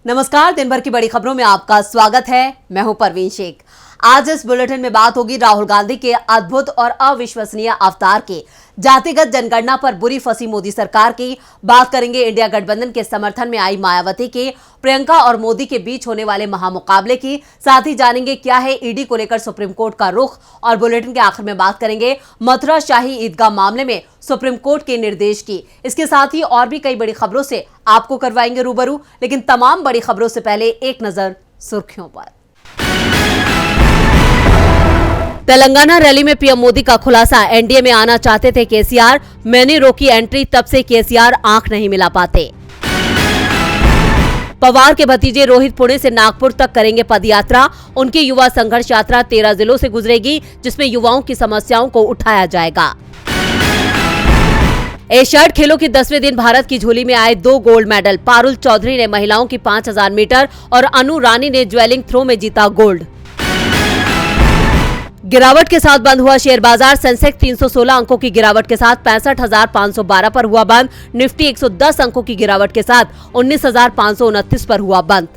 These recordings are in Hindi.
नमस्कार, दिन भर की बड़ी खबरों में आपका स्वागत है। मैं हूं परवीन शेख। आज इस बुलेटिन में बात होगी राहुल गांधी के अद्भुत और अविश्वसनीय अवतार के, जातिगत जनगणना पर बुरी फंसी मोदी सरकार की। बात करेंगे इंडिया गठबंधन के समर्थन में आई मायावती के, प्रियंका और मोदी के बीच होने वाले महामुकाबले की। साथ ही जानेंगे क्या है ईडी को लेकर सुप्रीम कोर्ट का रुख। और बुलेटिन के आखिर में बात करेंगे मथुरा शाही ईदगाह मामले में सुप्रीम कोर्ट के निर्देश की। इसके साथ ही और भी कई बड़ी खबरों से आपको करवाएंगे रूबरू। लेकिन तमाम बड़ी खबरों से पहले एक नजर सुर्खियों पर। तेलंगाना रैली में पीएम मोदी का खुलासा, एनडीए में आना चाहते थे केसीआर, मैंने रोकी एंट्री, तब से केसीआर आंख नहीं मिला पाते। पवार के भतीजे रोहित पुणे से नागपुर तक करेंगे पदयात्रा, उनकी युवा संघर्ष यात्रा 13 जिलों से गुजरेगी, जिसमें युवाओं की समस्याओं को उठाया जाएगा। एशियाड खेलों के 10वें दिन भारत की झोली में आए 2 गोल्ड मेडल। पारुल चौधरी ने महिलाओं की 5000 मीटर और अनु रानी ने ज्वेलिंग थ्रो में जीता गोल्ड। गिरावट के साथ बंद हुआ शेयर बाजार, सेंसेक्स 316 अंकों की गिरावट के साथ 65,512 पर हुआ बंद। निफ्टी 110 अंकों की गिरावट के साथ 19,529 पर हुआ बंद।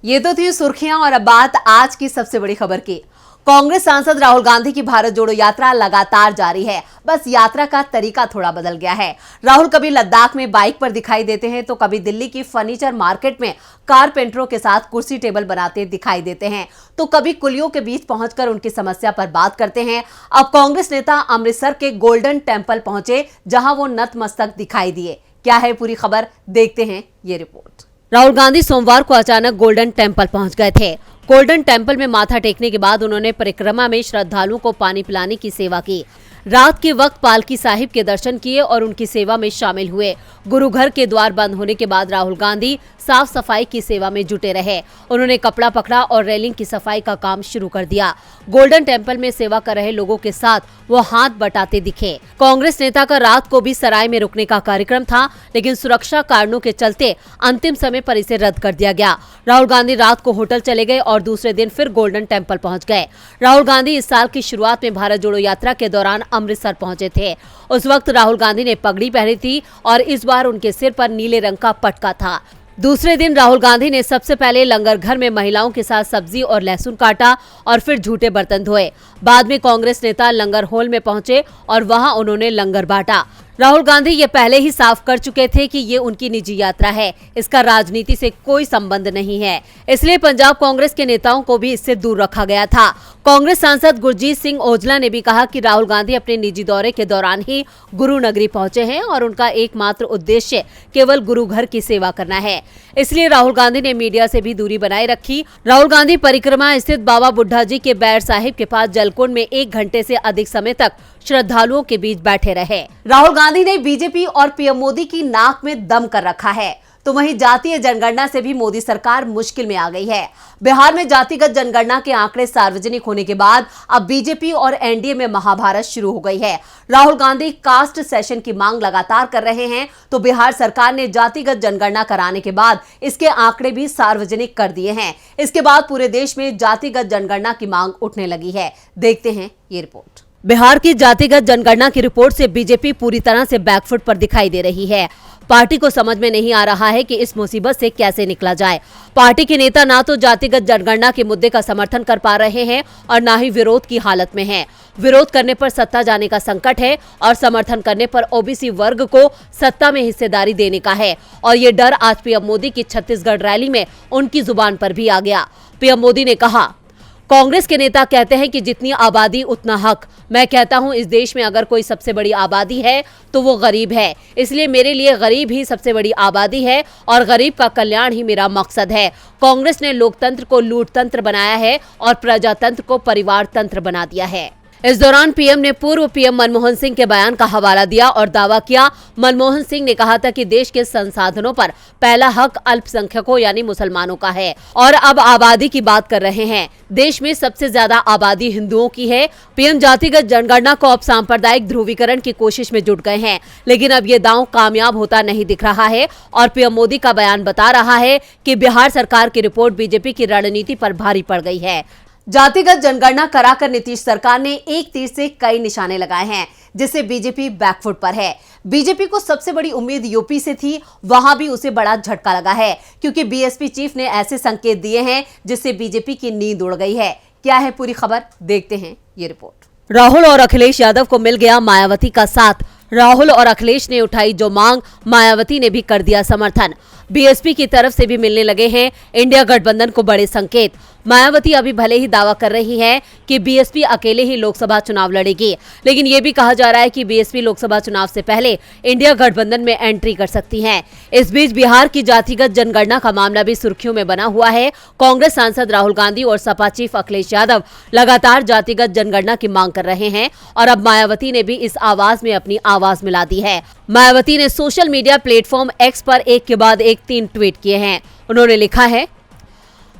ये तो थी सुर्खियां और अब बात आज की सबसे बड़ी खबर की। कांग्रेस सांसद राहुल गांधी की भारत जोड़ो यात्रा लगातार जारी है, बस यात्रा का तरीका थोड़ा बदल गया है। राहुल कभी लद्दाख में बाइक पर दिखाई देते हैं तो कभी दिल्ली की फर्नीचर मार्केट में कारपेंटरों के साथ कुर्सी टेबल बनाते दिखाई देते हैं, तो कभी कुलियों के बीच पहुंचकर उनकी समस्या पर बात करते हैं। अब कांग्रेस नेता अमृतसर के गोल्डन टेम्पल पहुंचे, जहां वो नतमस्तक दिखाई दिए। क्या है पूरी खबर, देखते हैं ये रिपोर्ट। राहुल गांधी सोमवार को अचानक गोल्डन टेम्पल पहुंच गए थे। गोल्डन टेम्पल में माथा टेकने के बाद उन्होंने परिक्रमा में श्रद्धालुओं को पानी पिलाने की सेवा की। रात के वक्त पालकी साहिब के दर्शन किए और उनकी सेवा में शामिल हुए। गुरु घर के द्वार बंद होने के बाद राहुल गांधी साफ सफाई की सेवा में जुटे रहे। उन्होंने कपड़ा पकड़ा और रेलिंग की सफाई का काम शुरू कर दिया। गोल्डन टेम्पल में सेवा कर रहे लोगों के साथ वो हाथ बटाते दिखे। कांग्रेस नेता का रात को भी सराय में रुकने का कार्यक्रम था, लेकिन सुरक्षा कारणों के चलते अंतिम समय पर इसे रद्द कर दिया गया। राहुल गांधी रात को होटल चले गए और दूसरे दिन फिर गोल्डन टेम्पल पहुंच गए। राहुल गांधी इस साल की शुरुआत में भारत जोड़ो यात्रा के दौरान अमृतसर पहुंचे थे। उस वक्त राहुल गांधी ने पगड़ी पहनी थी और इस बार उनके सिर पर नीले रंग का पटका था। दूसरे दिन राहुल गांधी ने सबसे पहले लंगर घर में महिलाओं के साथ सब्जी और लहसुन काटा और फिर झूठे बर्तन धोए। बाद में कांग्रेस नेता लंगर हॉल में पहुंचे और वहां उन्होंने लंगर बांटा। राहुल गांधी ये पहले ही साफ कर चुके थे कि ये उनकी निजी यात्रा है, इसका राजनीति से कोई संबंध नहीं है, इसलिए पंजाब कांग्रेस के नेताओं को भी इससे दूर रखा गया था। कांग्रेस सांसद गुरजीत सिंह औजला ने भी कहा कि राहुल गांधी अपने निजी दौरे के दौरान ही गुरु नगरी पहुंचे हैं और उनका एकमात्र उद्देश्य केवल गुरु घर की सेवा करना है, इसलिए राहुल गांधी ने मीडिया से भी दूरी बनाए रखी। राहुल गांधी परिक्रमा स्थित बाबा बुड्ढा जी के बैर साहिब के पास जलकुंड में 1 घंटे से अधिक समय तक श्रद्धालुओं के बीच बैठे रहे। राहुल गांधी ने बीजेपी और पीएम मोदी की नाक में दम कर रखा है, तो वहीं जातीय जनगणना से भी मोदी सरकार मुश्किल में आ गई है। बिहार में जातिगत जनगणना के आंकड़े सार्वजनिक होने के बाद अब बीजेपी और एनडीए में महाभारत शुरू हो गई है। राहुल गांधी कास्ट सेशन की मांग लगातार कर रहे हैं, तो बिहार सरकार ने जातिगत जनगणना कराने के बाद इसके आंकड़े भी सार्वजनिक कर दिए हैं। इसके बाद पूरे देश में जातिगत जनगणना की मांग उठने लगी है। देखते हैं ये रिपोर्ट। बिहार की जातिगत जनगणना की रिपोर्ट से बीजेपी पूरी तरह से बैकफुट पर दिखाई दे रही है। पार्टी को समझ में नहीं आ रहा है कि इस मुसीबत से कैसे निकला जाए। पार्टी के नेता ना तो जातिगत जनगणना के मुद्दे का समर्थन कर पा रहे हैं और ना ही विरोध की हालत में हैं। विरोध करने पर सत्ता जाने का संकट है और समर्थन करने पर ओबीसी वर्ग को सत्ता में हिस्सेदारी देने का है, और ये डर आज पीएम मोदी की छत्तीसगढ़ रैली में उनकी जुबान पर भी आ गया। पीएम मोदी ने कहा, कांग्रेस के नेता कहते हैं कि जितनी आबादी उतना हक। मैं कहता हूं इस देश में अगर कोई सबसे बड़ी आबादी है तो वो गरीब है, इसलिए मेरे लिए गरीब ही सबसे बड़ी आबादी है और गरीब का कल्याण ही मेरा मकसद है। कांग्रेस ने लोकतंत्र को लूटतंत्र बनाया है और प्रजातंत्र को परिवार तंत्र बना दिया है। इस दौरान पीएम ने पूर्व पीएम मनमोहन सिंह के बयान का हवाला दिया और दावा किया। मनमोहन सिंह ने कहा था कि देश के संसाधनों पर पहला हक अल्पसंख्यकों यानी मुसलमानों का है, और अब आबादी की बात कर रहे हैं। देश में सबसे ज्यादा आबादी हिंदुओं की है। पीएम जातिगत जनगणना को अब सांप्रदायिक ध्रुवीकरण की कोशिश में जुट गए हैं, लेकिन अब ये दांव कामयाब होता नहीं दिख रहा है और पीएम मोदी का बयान बता रहा है कि बिहार सरकार की रिपोर्ट बीजेपी की रणनीति पर भारी पड़ गई है। जातिगत जनगणना कराकर नीतीश सरकार ने एक तीर से कई निशाने लगाए हैं, जिससे बीजेपी बैकफुट पर है। बीजेपी को सबसे बड़ी उम्मीद यूपी से थी, वहां भी उसे बड़ा झटका लगा है, क्योंकि बीएसपी चीफ ने ऐसे संकेत दिए हैं जिससे बीजेपी की नींद उड़ गई है। क्या है पूरी खबर, देखते हैं ये रिपोर्ट। राहुल और अखिलेश यादव को मिल गया मायावती का साथ। राहुल और अखिलेश ने उठाई जो मांग, मायावती ने भी कर दिया समर्थन। बीएसपी की तरफ से भी मिलने लगे हैं इंडिया गठबंधन को बड़े संकेत। मायावती अभी भले ही दावा कर रही है कि बीएसपी अकेले ही लोकसभा चुनाव लड़ेगी, लेकिन ये भी कहा जा रहा है कि बीएसपी लोकसभा चुनाव से पहले इंडिया गठबंधन में एंट्री कर सकती है। इस बीच बिहार की जातिगत जनगणना का मामला भी सुर्खियों में बना हुआ है। कांग्रेस सांसद राहुल गांधी और सपा चीफ अखिलेश यादव लगातार जातिगत जनगणना की मांग कर रहे हैं और अब मायावती ने भी इस आवाज में अपनी आवाज मिला दी है। मायावती ने सोशल मीडिया प्लेटफॉर्म एक्स पर एक के बाद एक 3 ट्वीट किए हैं। उन्होंने लिखा है,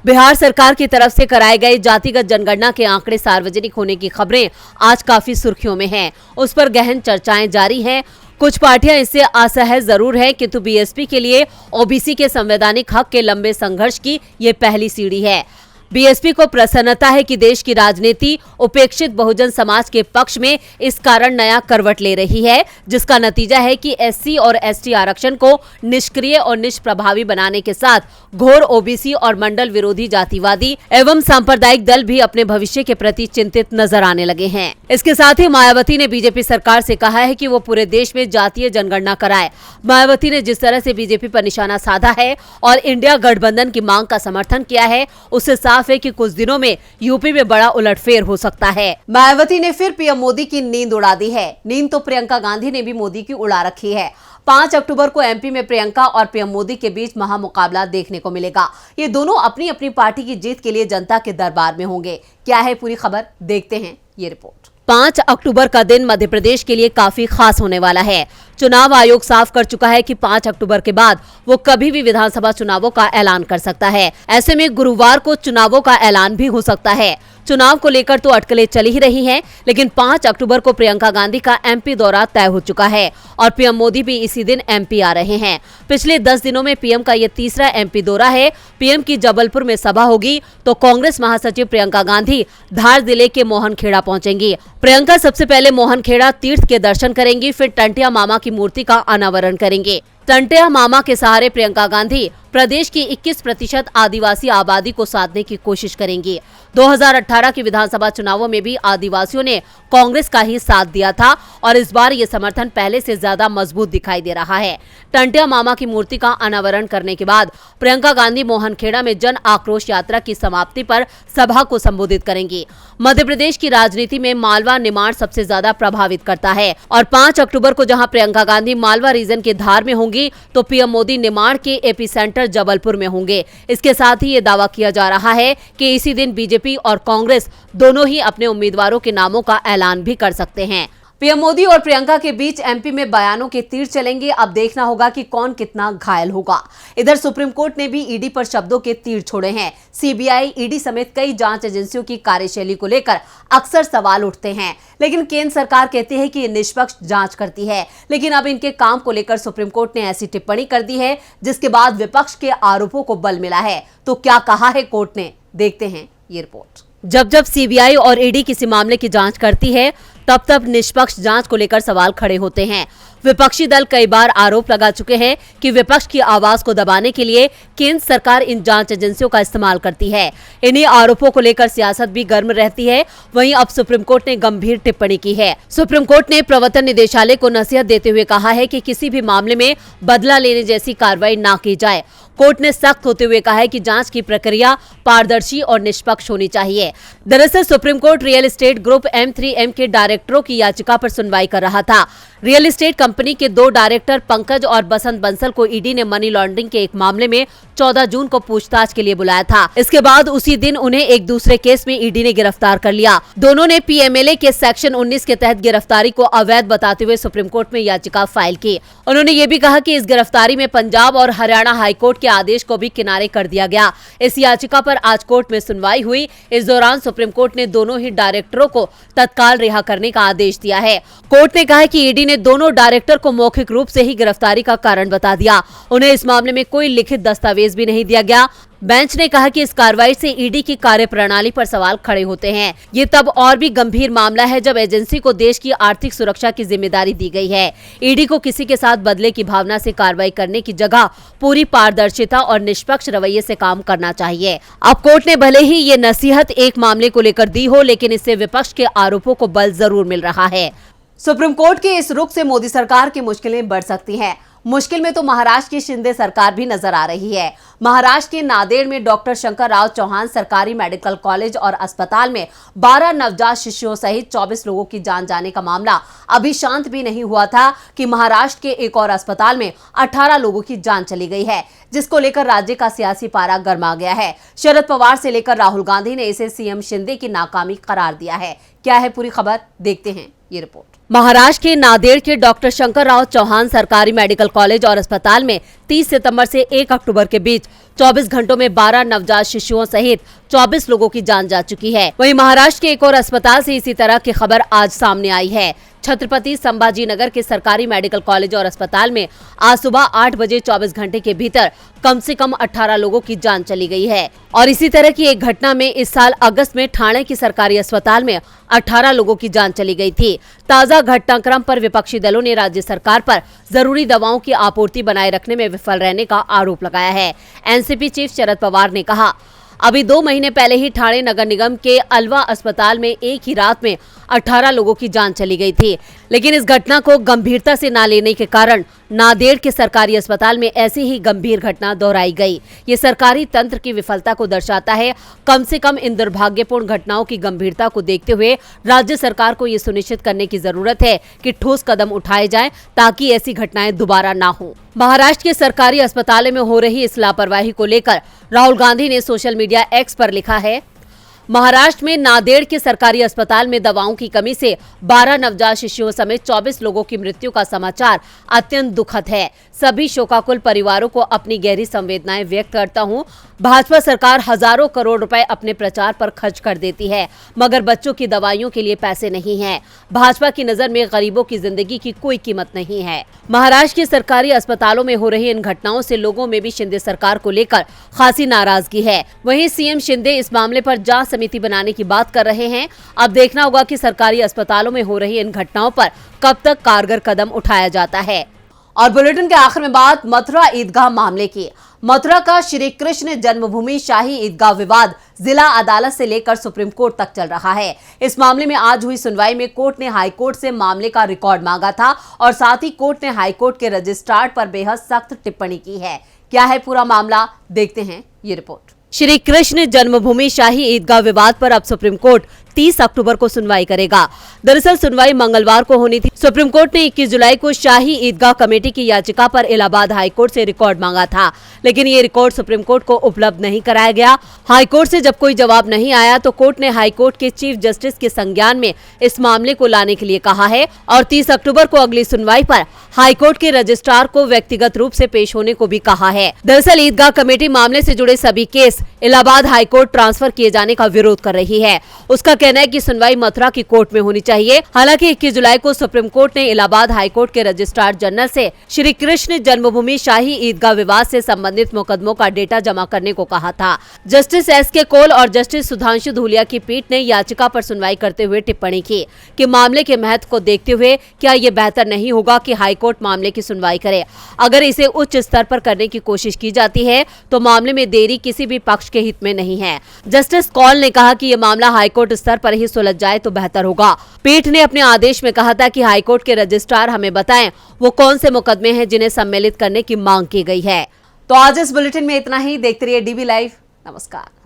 बिहार सरकार की तरफ से कराए गए जातिगत जनगणना के आंकड़े सार्वजनिक होने की खबरें आज काफी सुर्खियों में हैं। उस पर गहन चर्चाएं जारी हैं। कुछ पार्टियां इससे असहज जरूर है, किंतु बीएसपी के लिए ओबीसी के संवैधानिक हक के लंबे संघर्ष की ये पहली सीढ़ी है। बीएसपी को प्रसन्नता है कि देश की राजनीति उपेक्षित बहुजन समाज के पक्ष में इस कारण नया करवट ले रही है, जिसका नतीजा है कि एससी और एसटी आरक्षण को निष्क्रिय और निष्प्रभावी बनाने के साथ घोर ओबीसी और मंडल विरोधी जातिवादी एवं सांप्रदायिक दल भी अपने भविष्य के प्रति चिंतित नजर आने लगे हैं। इसके साथ ही मायावती ने बीजेपी सरकार से कहा है कि वो पूरे देश में जातीय जनगणना कराए। मायावती ने जिस तरह से बीजेपी पर निशाना साधा है और इंडिया गठबंधन की मांग का समर्थन किया है, उससे साफ है कि कुछ दिनों में यूपी में बड़ा उलटफेर हो सकता है। मायावती ने फिर पीएम मोदी की नींद उड़ा दी है। नींद तो प्रियंका गांधी ने भी मोदी की उड़ा रखी है। 5 अक्टूबर को एमपी में प्रियंका और पीएम मोदी के बीच महामुकाबला देखने को मिलेगा। ये दोनों अपनी अपनी पार्टी की जीत के लिए जनता के दरबार में होंगे। क्या है पूरी खबर, देखते हैं ये रिपोर्ट। 5 अक्टूबर का दिन मध्य प्रदेश के लिए काफी खास होने वाला है। चुनाव आयोग साफ कर चुका है कि 5 अक्टूबर के बाद वो कभी भी विधानसभा चुनावों का ऐलान कर सकता है। ऐसे में गुरुवार को चुनावों का ऐलान भी हो सकता है। चुनाव को लेकर तो अटकलें चल ही रही हैं, लेकिन 5 अक्टूबर को प्रियंका गांधी का एमपी दौरा तय हो चुका है और पीएम मोदी भी इसी दिन एमपी आ रहे हैं। पिछले 10 दिनों में पीएम का ये तीसरा एमपी दौरा है। पीएम की जबलपुर में सभा होगी तो कांग्रेस महासचिव प्रियंका गांधी धार जिले के मोहनखेड़ा पहुंचेंगी। प्रियंका सबसे पहले मोहनखेड़ा तीर्थ के दर्शन करेंगी, फिर टंटिया मामा की मूर्ति का अनावरण करेंगे। टंटिया मामा के सहारे प्रियंका गांधी प्रदेश की 21% आदिवासी आबादी को साधने की कोशिश करेंगी। 2018 के विधानसभा चुनावों में भी आदिवासियों ने कांग्रेस का ही साथ दिया था और इस बार ये समर्थन पहले से ज्यादा मजबूत दिखाई दे रहा है। टंटिया मामा की मूर्ति का अनावरण करने के बाद प्रियंका गांधी मोहनखेड़ा में जन आक्रोश यात्रा की समाप्ति पर सभा को संबोधित करेंगी। मध्य प्रदेश की राजनीति में मालवा निमाड़ सबसे ज्यादा प्रभावित करता है और 5 अक्टूबर को जहां प्रियंका गांधी मालवा रीजन के धार में होंगी, तो पीएम मोदी निमाड़ के एपी सेंटर जबलपुर में होंगे। इसके साथ ही ये दावा किया जा रहा है कि इसी दिन बीजेपी और कांग्रेस दोनों ही अपने उम्मीदवारों के नामों का ऐलान भी कर सकते हैं। पीएम मोदी और प्रियंका के बीच एमपी में बयानों के तीर चलेंगे। अब देखना होगा कि कौन कितना घायल होगा। इधर सुप्रीम कोर्ट ने भी ईडी पर शब्दों के तीर छोड़े हैं। सीबीआई, ईडी समेत कई जांच एजेंसियों की कार्यशैली को लेकर अक्सर सवाल उठते हैं, लेकिन केंद्र सरकार कहती है कि निष्पक्ष जांच करती है। लेकिन अब इनके काम को लेकर सुप्रीम कोर्ट ने ऐसी टिप्पणी कर दी है जिसके बाद विपक्ष के आरोपों को बल मिला है। तो क्या कहा है कोर्ट ने, देखते हैं ये रिपोर्ट। जब सीबीआई और ईडी किसी मामले की जांच करती है, तब निष्पक्ष जांच को लेकर सवाल खड़े होते हैं। विपक्षी दल कई बार आरोप लगा चुके हैं कि विपक्ष की आवाज को दबाने के लिए केंद्र सरकार इन जांच एजेंसियों का इस्तेमाल करती है। इन्हीं आरोपों को लेकर सियासत भी गर्म रहती है। वहीं अब सुप्रीम कोर्ट ने गंभीर टिप्पणी की है। सुप्रीम कोर्ट ने प्रवर्तन निदेशालय को नसीहत देते हुए कहा है कि किसी भी मामले में बदला लेने जैसी कार्रवाई न की जाए। कोर्ट ने सख्त होते हुए कहा है कि जांच की प्रक्रिया पारदर्शी और निष्पक्ष होनी चाहिए। दरअसल supreme court real estate group M3M के डायरेक्टरों की याचिका पर सुनवाई कर रहा था। रियल एस्टेट कंपनी के 2 डायरेक्टर पंकज और बसंत बंसल को ईडी ने मनी लॉन्ड्रिंग के एक मामले में 14 जून को पूछताछ के लिए बुलाया था। इसके बाद उसी दिन उन्हें एक दूसरे केस में ईडी ने गिरफ्तार कर लिया। दोनों ने पीएमएलए के सेक्शन 19 के तहत गिरफ्तारी को अवैध बताते हुए सुप्रीम कोर्ट में याचिका फाइल की। उन्होंने ये भी कहा कि इस गिरफ्तारी में पंजाब और हरियाणा हाईकोर्ट के आदेश को भी किनारे कर दिया गया। इस याचिका पर आज कोर्ट में सुनवाई हुई। इस दौरान सुप्रीम कोर्ट ने दोनों ही डायरेक्टरों को तत्काल रिहा करने का आदेश दिया है। कोर्ट ने कहा कि ईडी ने दोनों डायरेक्टर को मौखिक रूप से ही गिरफ्तारी का कारण बता दिया। उन्हें इस मामले में कोई लिखित दस्तावेज भी नहीं दिया गया। बेंच ने कहा कि इस कार्रवाई से ईडी की कार्यप्रणाली पर सवाल खड़े होते हैं। ये तब और भी गंभीर मामला है जब एजेंसी को देश की आर्थिक सुरक्षा की जिम्मेदारी दी गई है। ईडी को किसी के साथ बदले की भावना से कार्रवाई करने की जगह पूरी पारदर्शिता और निष्पक्ष रवैये से काम करना चाहिए। अब कोर्ट ने भले ही ये नसीहत एक मामले को लेकर दी हो, लेकिन इससे विपक्ष के आरोपों को बल जरूर मिल रहा है। सुप्रीम कोर्ट के इस रुख से मोदी सरकार की मुश्किलें बढ़ सकती हैं। मुश्किल में तो महाराष्ट्र की शिंदे सरकार भी नजर आ रही है। महाराष्ट्र के नांदेड़ में डॉक्टर शंकर राव चौहान सरकारी मेडिकल कॉलेज और अस्पताल में 12 नवजात शिशुओं सहित 24 लोगों की जान जाने का मामला अभी शांत भी नहीं हुआ था कि महाराष्ट्र के एक और अस्पताल में 18 लोगों की जान चली गई है, जिसको लेकर राज्य का सियासी पारा गर्मा गया है। शरद पवार से लेकर राहुल गांधी ने इसे सीएम शिंदे की नाकामी करार दिया है। क्या है पूरी खबर, देखते हैं ये रिपोर्ट। महाराष्ट्र के नांदेड़ के डॉक्टर शंकर राव चौहान सरकारी मेडिकल कॉलेज और अस्पताल में 30 सितंबर से 1 अक्टूबर के बीच 24 घंटों में 12 नवजात शिशुओं सहित 24 लोगों की जान जा चुकी है। वहीं महाराष्ट्र के एक और अस्पताल से इसी तरह की खबर आज सामने आई है। छत्रपति संभाजी नगर के सरकारी मेडिकल कॉलेज और अस्पताल में आज सुबह 8 बजे 24 घंटे के भीतर कम से कम 18 लोगों की जान चली गई है। और इसी तरह की एक घटना में इस साल अगस्त में ठाणे की सरकारी अस्पताल में 18 लोगों की जान चली गई थी। ताजा घटनाक्रम पर विपक्षी दलों ने राज्य सरकार पर जरूरी दवाओं की आपूर्ति बनाए रखने में विफल रहने का आरोप लगाया है। एनसीपी चीफ शरद पवार ने कहा, अभी 2 महीने पहले ही ठाणे नगर निगम के अलवा अस्पताल में एक ही रात में 18 लोगों की जान चली गई थी, लेकिन इस घटना को गंभीरता से न लेने के कारण नांदेड़ के सरकारी अस्पताल में ऐसी ही गंभीर घटना दोहराई गई। ये सरकारी तंत्र की विफलता को दर्शाता है। कम से कम इन दुर्भाग्यपूर्ण घटनाओं की गंभीरता को देखते हुए राज्य सरकार को ये सुनिश्चित करने की जरूरत है कि ठोस कदम उठाए जाएं ताकि ऐसी घटनाएं दोबारा ना हो। महाराष्ट्र के सरकारी अस्पतालों में हो रही इस लापरवाही को लेकर राहुल गांधी ने सोशल मीडिया एक्स पर लिखा है, महाराष्ट्र में नांदेड़ के सरकारी अस्पताल में दवाओं की कमी से 12 नवजात शिशुओं समेत 24 लोगों की मृत्यु का समाचार अत्यंत दुखद है। सभी शोकाकुल परिवारों को अपनी गहरी संवेदनाएं व्यक्त करता हूं। भाजपा सरकार हजारों करोड़ रुपए अपने प्रचार पर खर्च कर देती है, मगर बच्चों की दवाइयों के लिए पैसे नहीं हैं। भाजपा की नजर में गरीबों की जिंदगी की कोई कीमत नहीं है। महाराष्ट्र के सरकारी अस्पतालों में हो रही इन घटनाओं से लोगों में भी शिंदे सरकार को लेकर खासी नाराजगी है। वहीं सीएम शिंदे इस मामले पर जांच समिति बनाने की बात कर रहे हैं। अब देखना होगा कि सरकारी अस्पतालों में हो रही इन घटनाओं पर कब तक कारगर कदम उठाया जाता है। और बुलेटिन के आखिर में बात मथुरा ईदगाह मामले की। मथुरा का श्री कृष्ण जन्मभूमि शाही ईदगाह विवाद जिला अदालत से लेकर सुप्रीम कोर्ट तक चल रहा है। इस मामले में आज हुई सुनवाई में कोर्ट ने हाईकोर्ट से मामले का रिकॉर्ड मांगा था और साथ ही कोर्ट ने हाईकोर्ट के रजिस्ट्रार पर बेहद सख्त टिप्पणी की है। क्या है पूरा मामला, देखते हैं ये रिपोर्ट। श्री कृष्ण जन्मभूमि शाही ईदगाह विवाद पर अब सुप्रीम कोर्ट 30 अक्टूबर को सुनवाई करेगा। दरअसल सुनवाई मंगलवार को होनी थी। सुप्रीम कोर्ट ने 21 जुलाई को शाही ईदगाह कमेटी की याचिका पर इलाहाबाद हाईकोर्ट से रिकॉर्ड मांगा था, लेकिन ये रिकॉर्ड सुप्रीम कोर्ट को उपलब्ध नहीं कराया गया। हाईकोर्ट से जब कोई जवाब नहीं आया तो कोर्ट ने हाईकोर्ट के चीफ जस्टिस के संज्ञान में इस मामले को लाने के लिए कहा है और 30 अक्टूबर को अगली सुनवाई पर हाईकोर्ट के रजिस्ट्रार को व्यक्तिगत रूप से पेश होने को भी कहा है। दरअसल ईदगाह कमेटी मामले से जुड़े सभी केस इलाहाबाद हाईकोर्ट ट्रांसफर किए जाने का विरोध कर रही है। उसका कहना है कि सुनवाई मथुरा की कोर्ट में होनी चाहिए। हालांकि 21 जुलाई को सुप्रीम कोर्ट ने इलाहाबाद हाईकोर्ट के रजिस्ट्रार जनरल से श्री कृष्ण जन्मभूमि शाही ईदगाह विवाद से संबंधित मुकदमों का डेटा जमा करने को कहा था। Justice SK. कौल और जस्टिस सुधांशु धूलिया की पीठ ने याचिका पर सुनवाई करते हुए टिप्पणी की कि मामले के महत्व को देखते हुए क्या ये बेहतर नहीं होगा कि हाईकोर्ट मामले की सुनवाई करे। अगर इसे उच्च स्तर पर करने की कोशिश की जाती है तो मामले में देरी किसी भी पक्ष के हित में नहीं है। जस्टिस कौल ने कहा कि ये मामला हाईकोर्ट स्तर पर ही सुलझ जाए तो बेहतर होगा। पीठ ने अपने आदेश में कहा था कि हाईकोर्ट के रजिस्ट्रार हमें बताएं वो कौन से मुकदमे हैं जिन्हें सम्मिलित करने की मांग की गई है। तो आज इस बुलेटिन में इतना ही। देखते रहिए डीबी लाइव। नमस्कार।